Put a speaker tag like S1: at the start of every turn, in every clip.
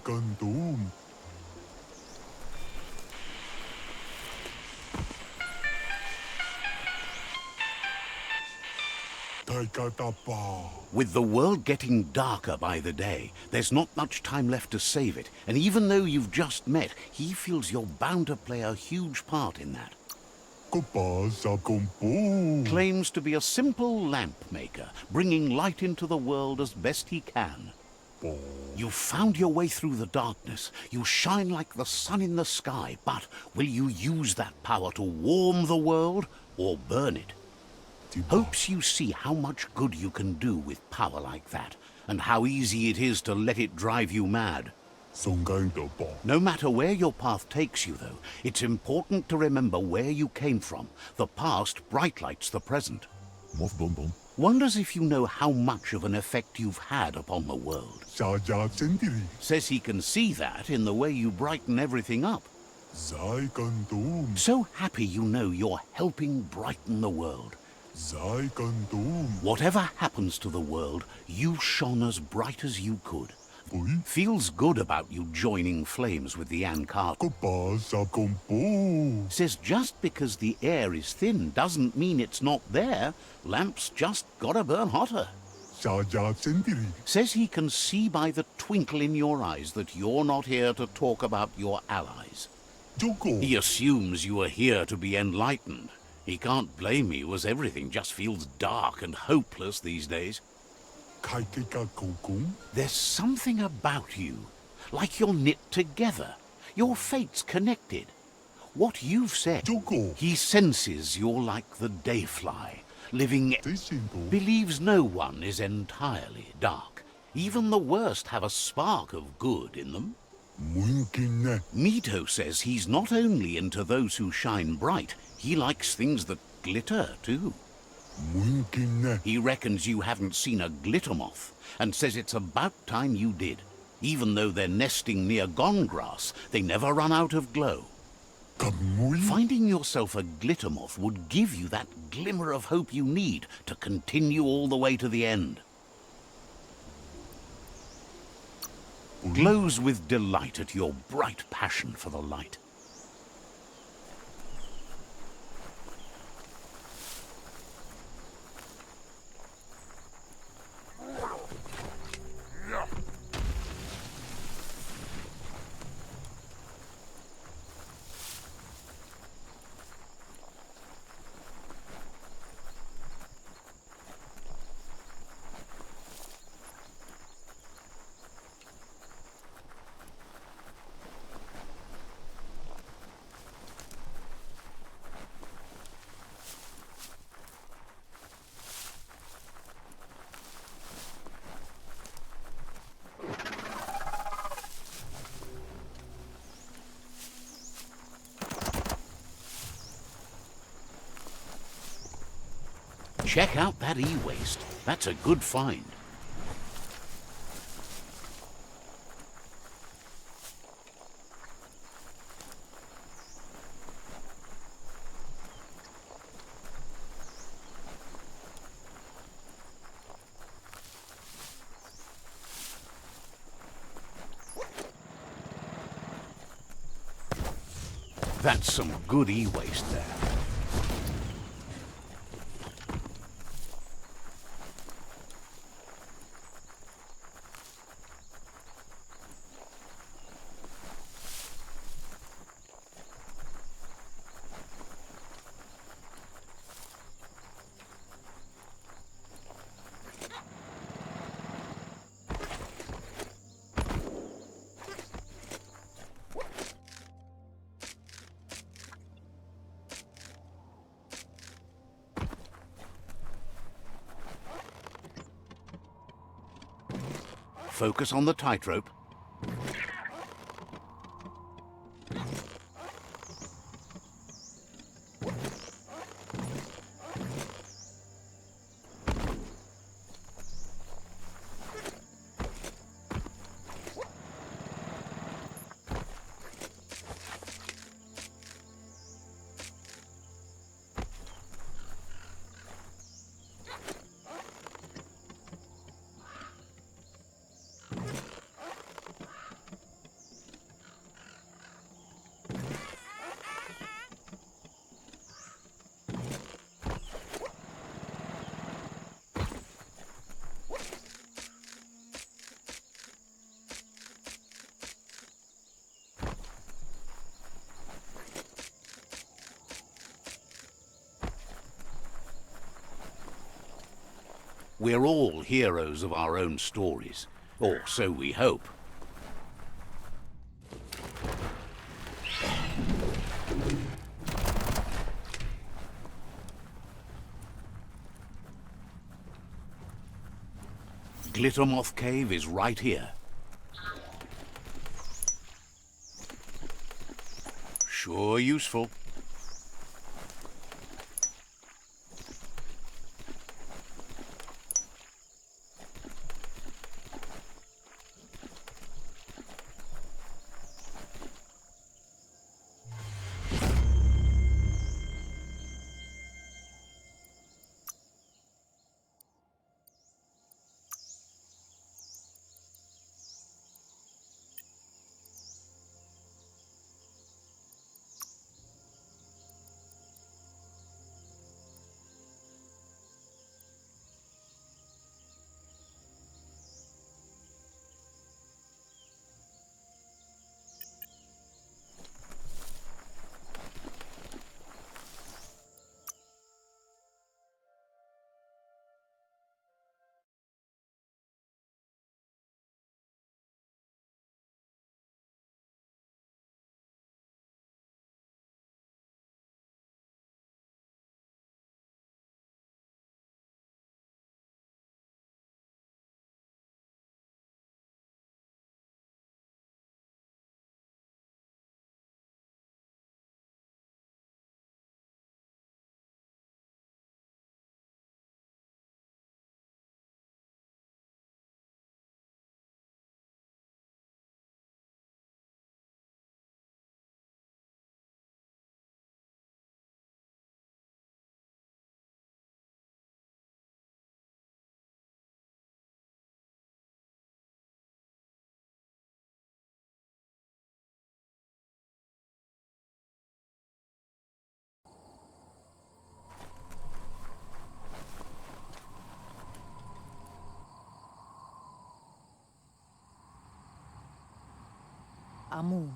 S1: Doom.
S2: With the world getting darker by the day, there's not much time left to save it, and even though you've just met, he feels you're bound to play a huge part in that. Claims to be a simple lamp maker, bringing light into the world as best he can. You've found your way through the darkness. You shine like the sun in the sky, but will you use that power to warm the world or burn it? Hopes you see how much good you can do with power like that, and how easy it is to let it drive you mad. No matter where your path takes you, though, it's important to remember where you came from. The past bright lights the present. Wonders if you know how much of an effect you've had upon the world. Says he can see that in the way you brighten everything up. So happy you know you're helping brighten the world. Whatever happens to the world, you shone as bright as you could. Feels good about you joining flames with the Ankar. Says just because the air is thin doesn't mean it's not there. Lamps just gotta burn hotter. Says he can see by the twinkle in your eyes that you're not here to talk about your allies. He assumes you are here to be enlightened. He can't blame you, as everything just feels dark and hopeless these days. There's something about you, like you're knit together. Your fate's connected. What you've said, he senses you're like the dayfly, living, believes no one is entirely dark. Even the worst have a spark of good in them. Mito says he's not only into those who shine bright, he likes things that glitter too. He reckons you haven't seen a glittermoth, and says it's about time you did. Even though they're nesting near gone grass, they never run out of glow. Finding yourself a glittermoth would give you that glimmer of hope you need to continue all the way to the end. Glows with delight at your bright passion for the light. Check out that e-waste. That's a good find. That's some good e-waste there. Focus on the tightrope. We're all heroes of our own stories. Or so we hope. Glittermoth Cave is right here. Sure useful.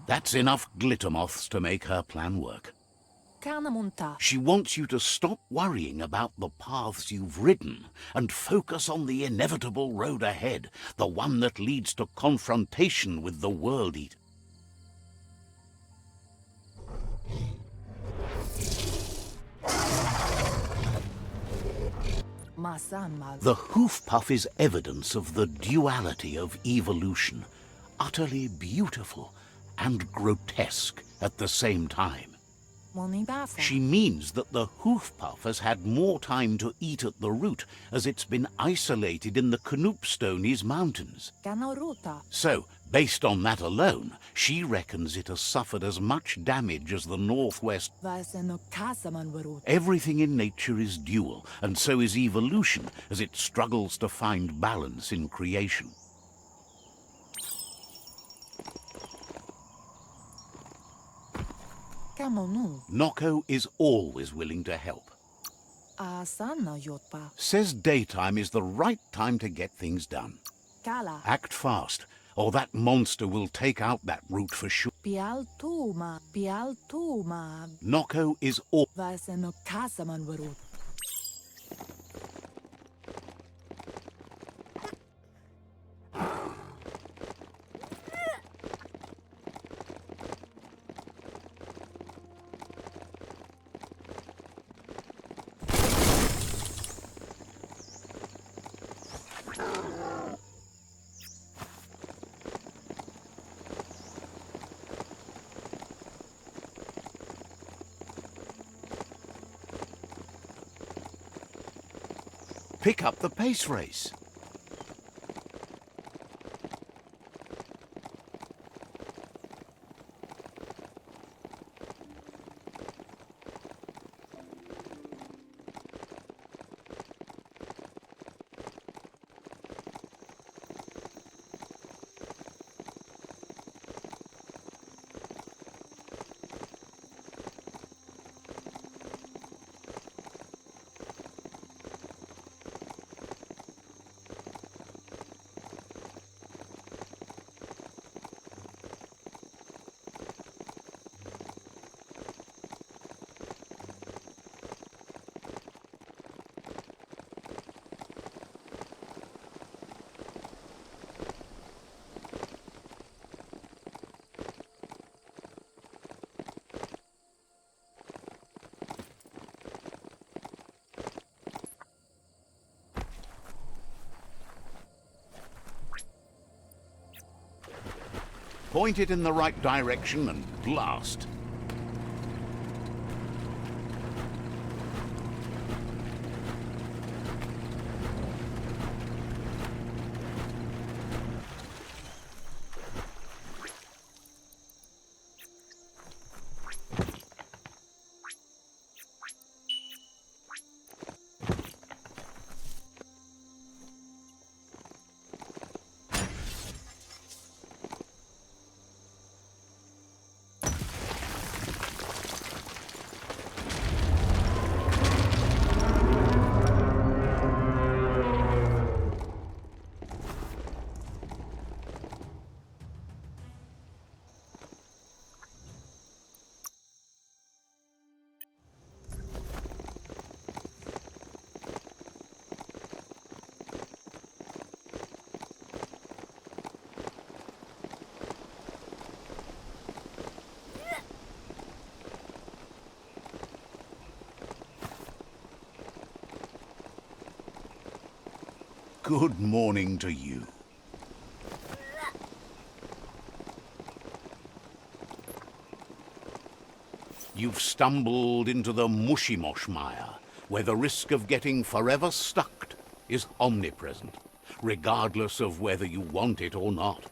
S2: That's enough glittermoths to make her plan work. She wants you to stop worrying about the paths you've ridden and focus on the inevitable road ahead, the one that leads to confrontation with the World Eater. The hoof puff is evidence of the duality of evolution, utterly beautiful and grotesque at the same time. She means that the hoof puff has had more time to eat at the root as it's been isolated in the Knoopstonies mountains. So, based on that alone, she reckons it has suffered as much damage as the northwest. Everything in nature is dual, and so is evolution as it struggles to find balance in creation. Noko is always willing to help. Says daytime is the right time to get things done. Act fast, or that monster will take out that root for sure. Noko is all. Pick up the pace race. Point it in the right direction and blast. Good morning to you. You've stumbled into the mushy-mosh mire, where the risk of getting forever stuck is omnipresent, regardless of whether you want it or not.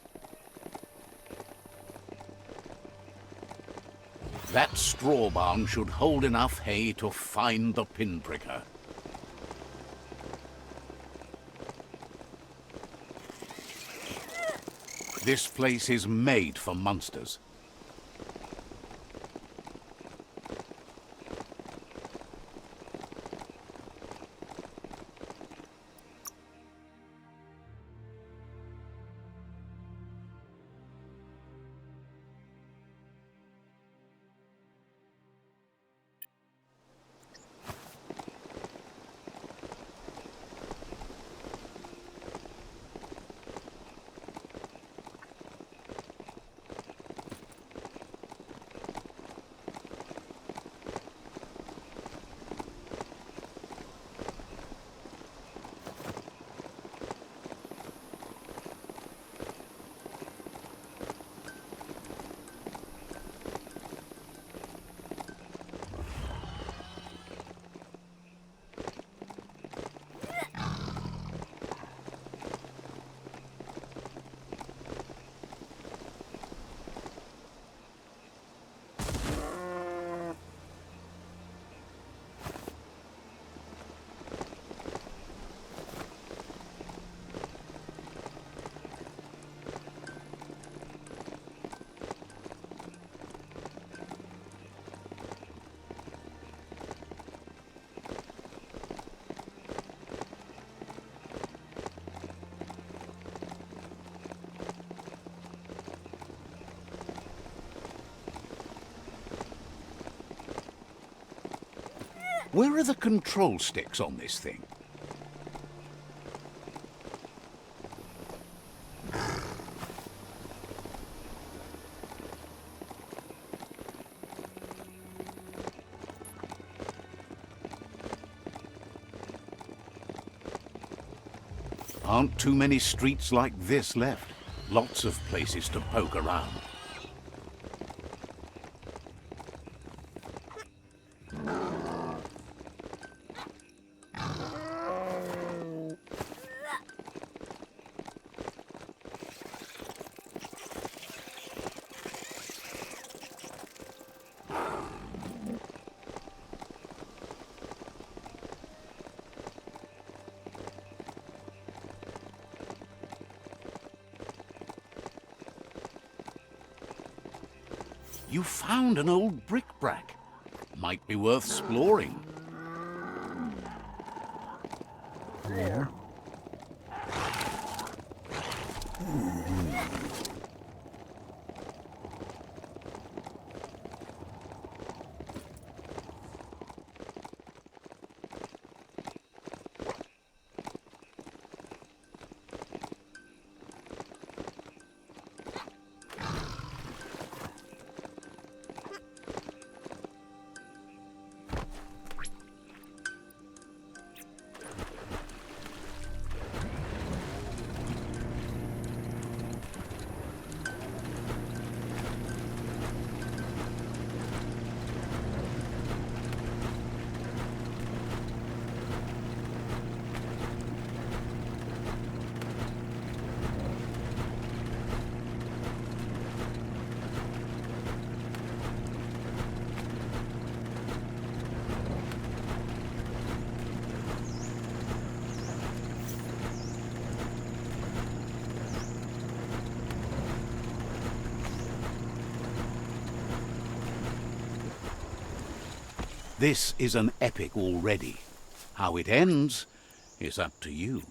S2: That straw barn should hold enough hay to find the pinpricker. This place is made for monsters. Where are the control sticks on this thing? Aren't too many streets like this left. Lots of places to poke around. You found an old bric-a-brac. Might be worth exploring.
S1: There.
S2: This is an epic already. How it ends is up to you.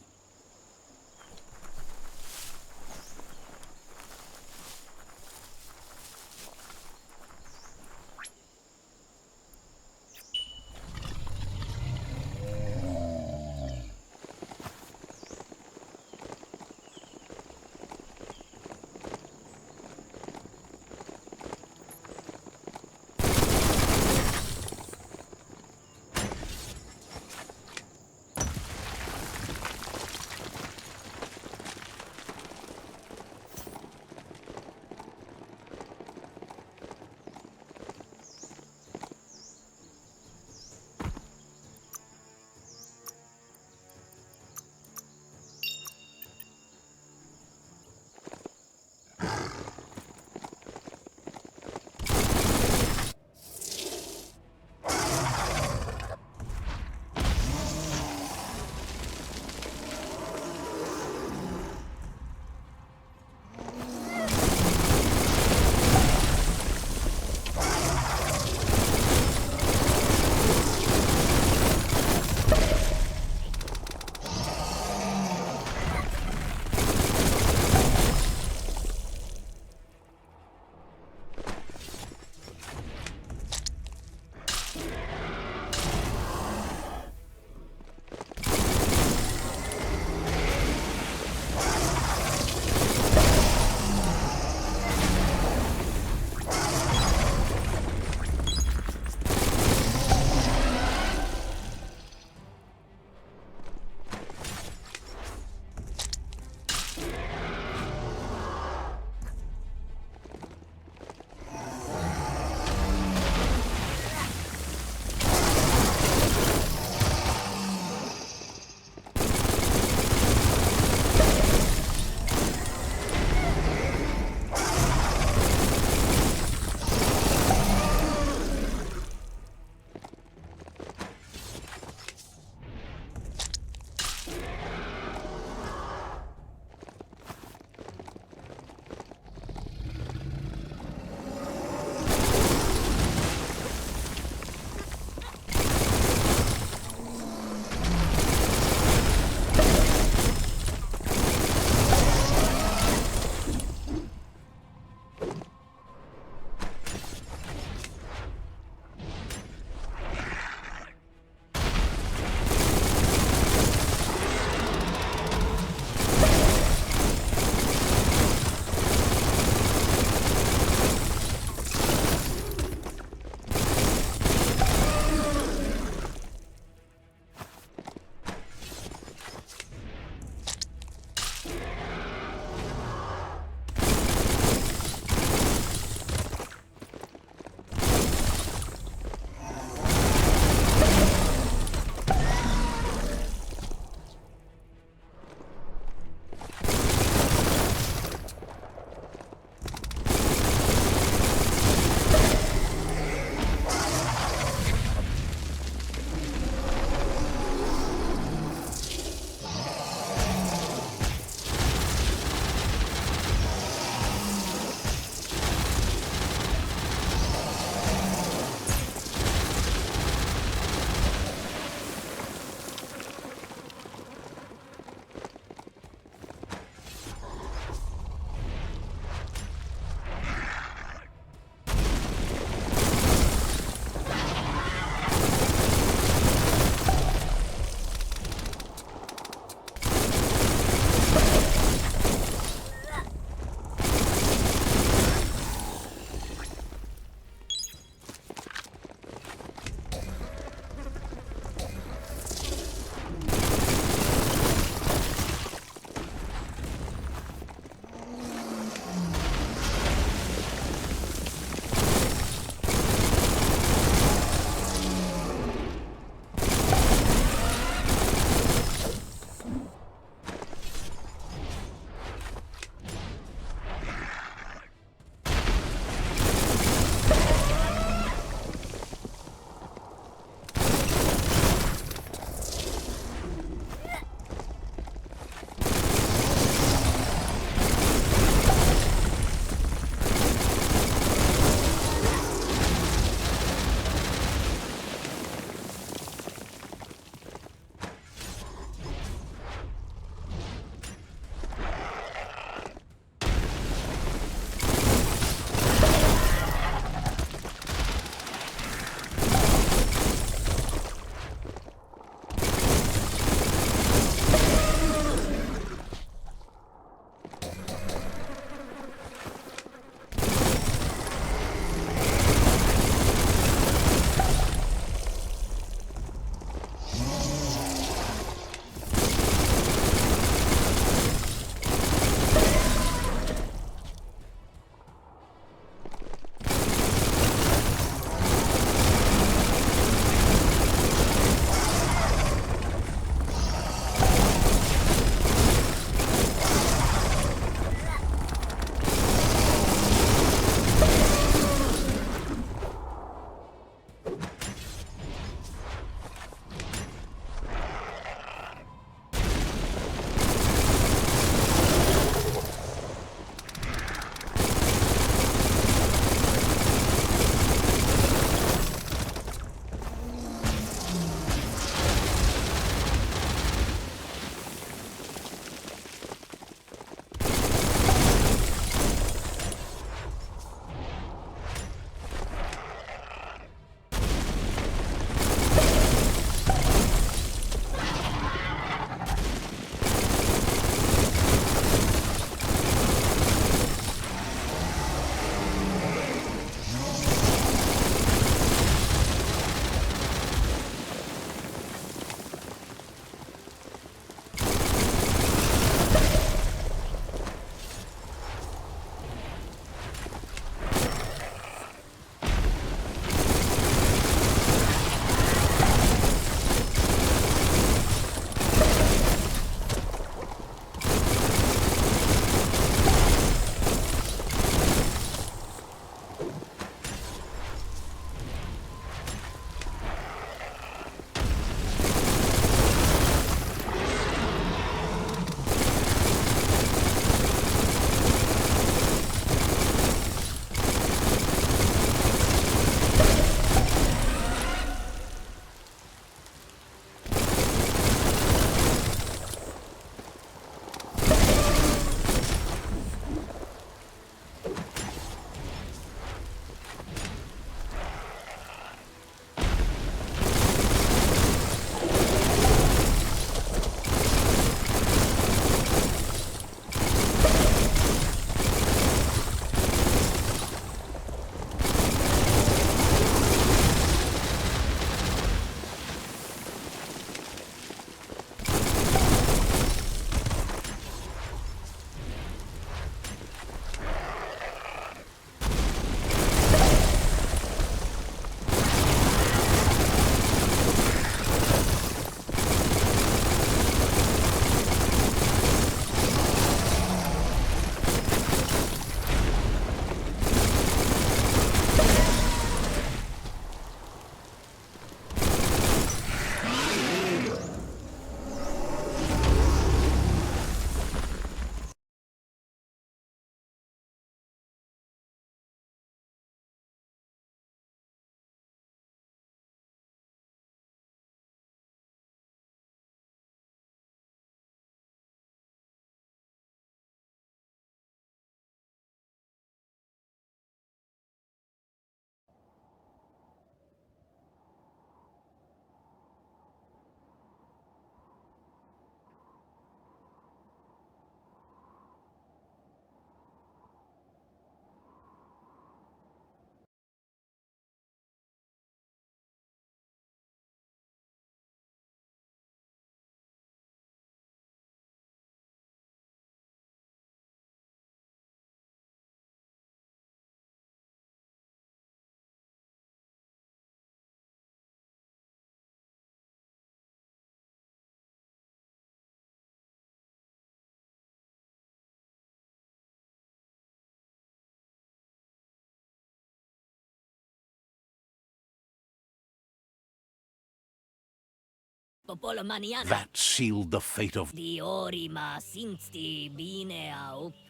S2: That sealed the fate of...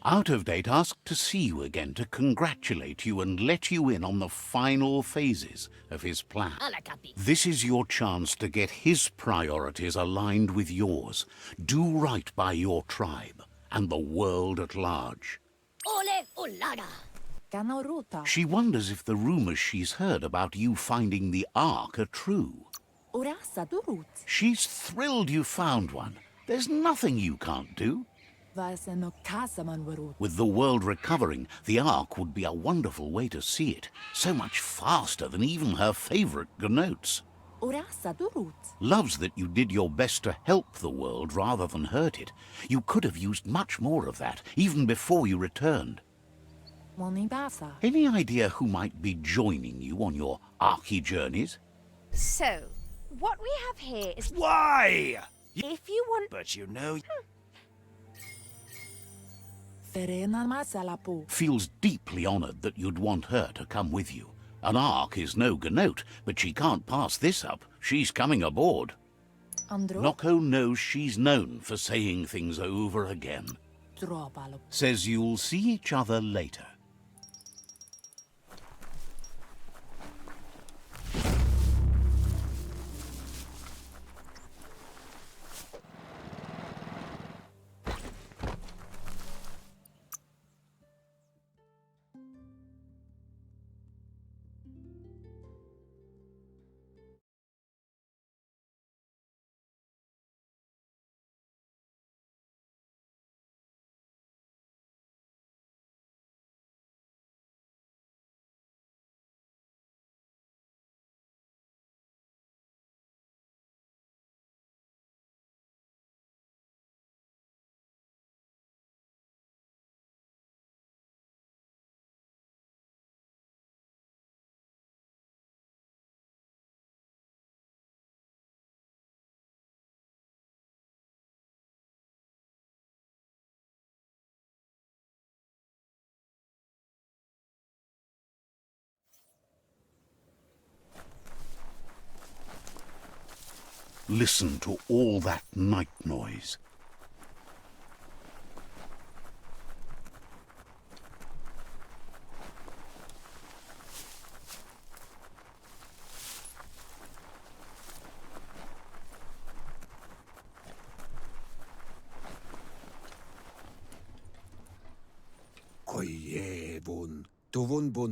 S2: Out of Date asked to see you again to congratulate you and let you in on the final phases of his plan. This is your chance to get his priorities aligned with yours. Do right by your tribe and the world at large. She wonders if the rumors she's heard about you finding the Ark are true. She's thrilled you found one. There's nothing you can't do. With the world recovering, the Ark would be a wonderful way to see it. So much faster than even her favorite Gnotes. Loves that you did your best to help the world rather than hurt it. You could have used much more of that, even before you returned. Any idea who might be joining you on your Arky journeys?
S3: So, what we have here is...
S4: Why?
S3: If you want...
S4: But you know...
S2: Feels deeply honored that you'd want her to come with you. An Ark is no Gnote, but she can't pass this up. She's coming aboard. Noko knows she's known for saying things over again. Says you'll see each other later. Listen to all that night noise.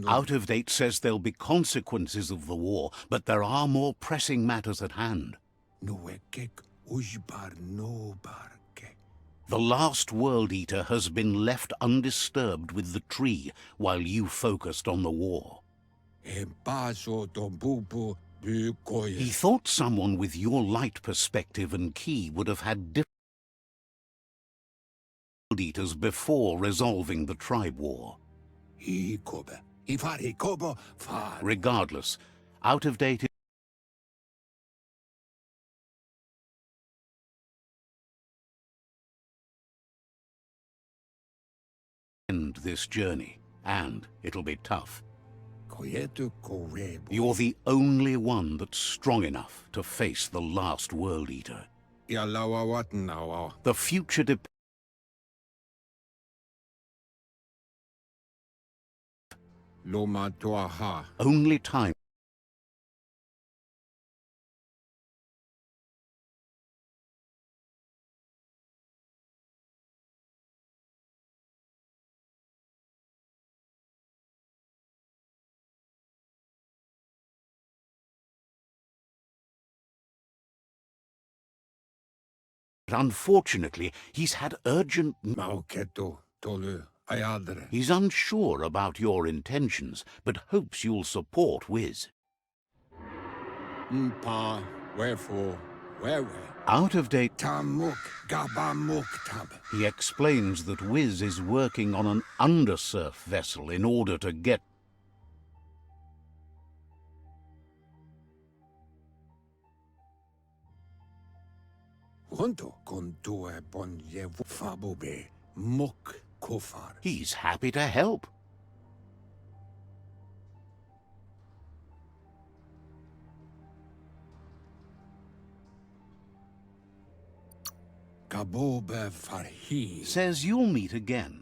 S2: Out of Date says there'll be consequences of the war, but there are more pressing matters at hand. The last World Eater has been left undisturbed with the tree while you focused on the war. He thought someone with your light perspective and key would have had different World Eaters before resolving the tribe war. Regardless, Out of Date end this journey, and it'll be tough. You're the only one that's strong enough to face the last World Eater. The future depends. Only time. But unfortunately, he's had urgent... He's unsure about your intentions, but hopes you'll support Wiz. Out of Date... He explains that Wiz is working on an undersurf vessel in order to get... He's happy to help.
S1: Kabobe Farhi.
S2: Says you'll meet again.